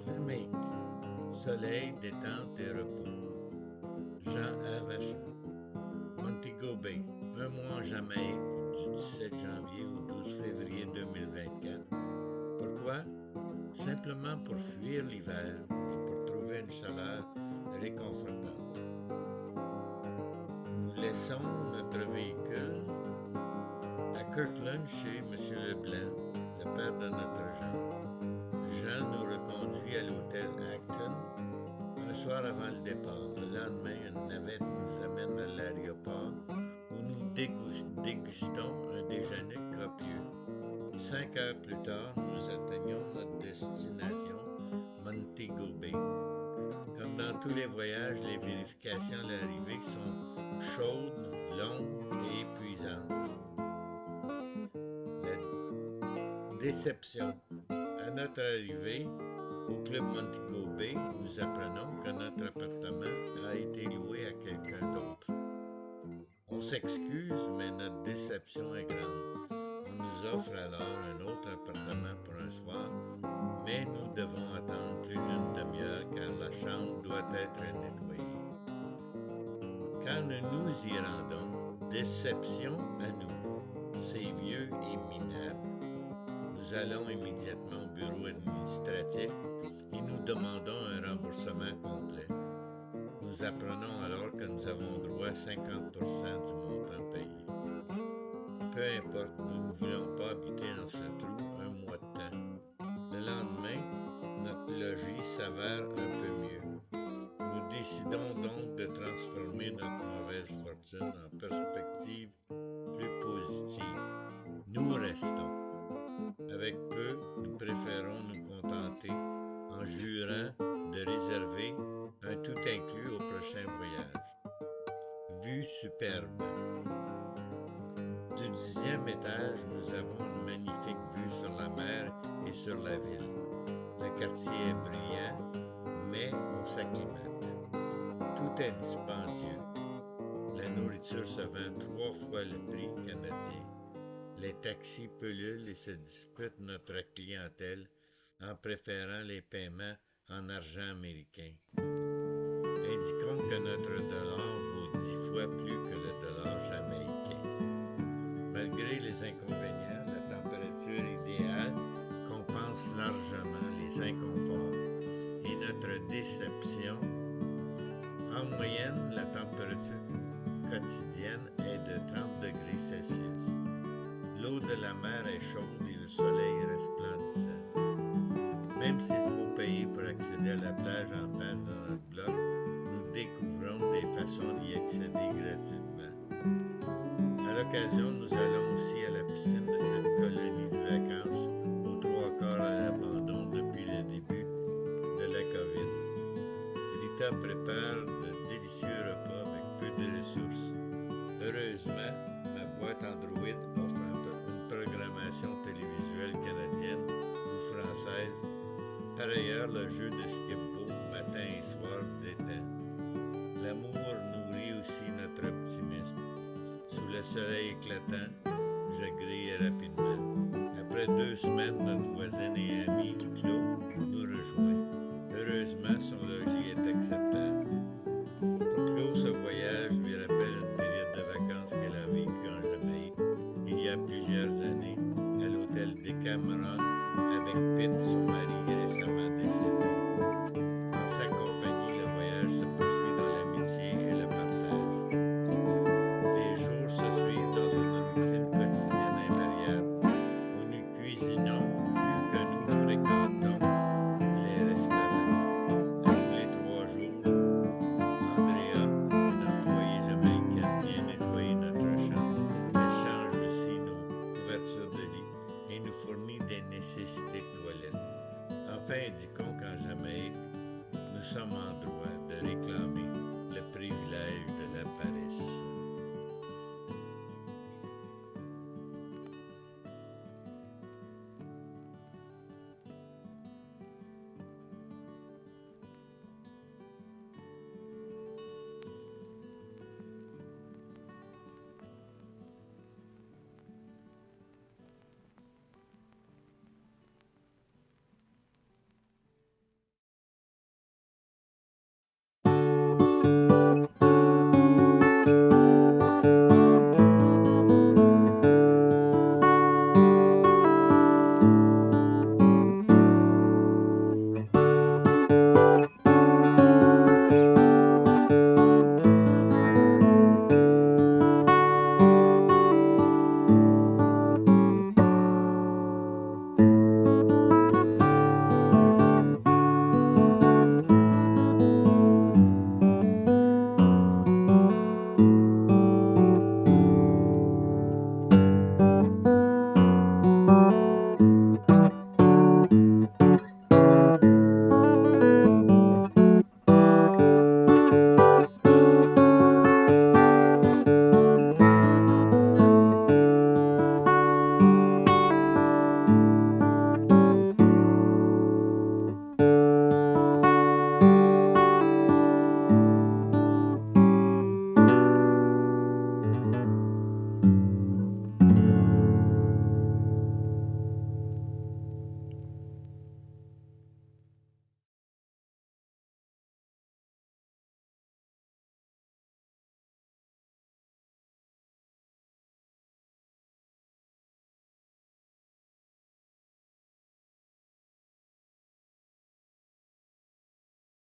Jamaïque, soleil, détente et repos. Jean A. Vachon. Montego Bay, un mois en Jamaïque du 17 janvier au 12 février 2024. Pourquoi? Simplement pour fuir l'hiver et pour trouver une chaleur réconfortante. Nous laissons notre véhicule à Kirkland chez M. Leblanc, le père de notre Jean. Jean nous reconduit à l'hôtel Acton un soir avant le départ. Le lendemain, une navette nous amène à l'aéroport où nous dégustons un déjeuner copieux. 5 heures plus tard, nous atteignons notre destination, Montego Bay. Comme dans tous les voyages, les vérifications à l'arrivée sont chaudes, longues et épuisantes. La déception. À notre arrivée au club Montego Bay, nous apprenons que notre appartement a été loué à quelqu'un d'autre. On s'excuse, mais notre déception est grande. On nous offre alors un autre appartement pour un soir, mais nous devons attendre plus d'une demi-heure car la chambre doit être nettoyée. Quand nous nous y rendons, déception à nous. C'est vieux et minable. Nous allons immédiatement au bureau administratif et nous demandons un remboursement complet. Nous apprenons alors que nous avons droit à 50% du montant payé. Peu importe, nous ne voulons pas habiter dans ce trou un mois de temps. Le lendemain, notre logis s'avère un peu mieux. Nous décidons donc de transformer notre mauvaise fortune en perspective plus positive. Nous restons. Avec peu, nous préférons nous contenter en jurant de réserver un tout inclus au prochain voyage. Vue superbe. Du 10e étage, nous avons une magnifique vue sur la mer et sur la ville. Le quartier est brillant, mais on s'acclimate. Tout est dispendieux. La nourriture se vend 3 fois le prix canadien. Les taxis pullulent et se disputent notre clientèle en préférant les paiements en argent américain. Indiquons que notre dollar vaut 10 fois plus que le dollar jamaïcain. Malgré les inconvénients, la température idéale compense largement les inconforts et notre déception. En moyenne, la température quotidienne est de 30 degrés Celsius. L'eau de la mer est chaude et le soleil resplendissant. Même s'il faut payer pour accéder à la plage en face de notre bloc, nous découvrons des façons d'y accéder gratuitement. À l'occasion, nous allons aussi à la piscine de cette colonie de vacances, aux 3/4 à l'abandon depuis le début de la COVID. Rita prépare de délicieux repas avec peu de ressources. Heureusement, ma boîte Android offre une programmation télévisuelle canadienne ou française. Par ailleurs, le jeu de skip-bo matin et soir détend. L'amour nourrit aussi notre optimisme. Sous le soleil éclatant, je grille rapidement. Après 2 semaines, notre voisine et ami Claude nous rejoint. Heureusement, son logis est acceptable. Pour Claude, ce voyage lui rappelle une période de vacances qu'elle a vécue en Jamaïque il y a plusieurs années à l'hôtel Decameron avec Pitt, son mari récemment décédé. En sa compagnie, le voyage se poursuit dans l'amitié et le partage. Les jours se suivent dans une routine quotidienne invariable où nous cuisinons plus que nous fréquentons les restaurants. À tous les 3 jours, Andrea, une employée jamaïcaine, vient nettoyer notre chambre. Elle change aussi nos couvertures de lit et nous fournit des nécessités de toilette. Enfin, indiquons qu'en Jamaïque, nous sommes en droit de réclamer le privilège de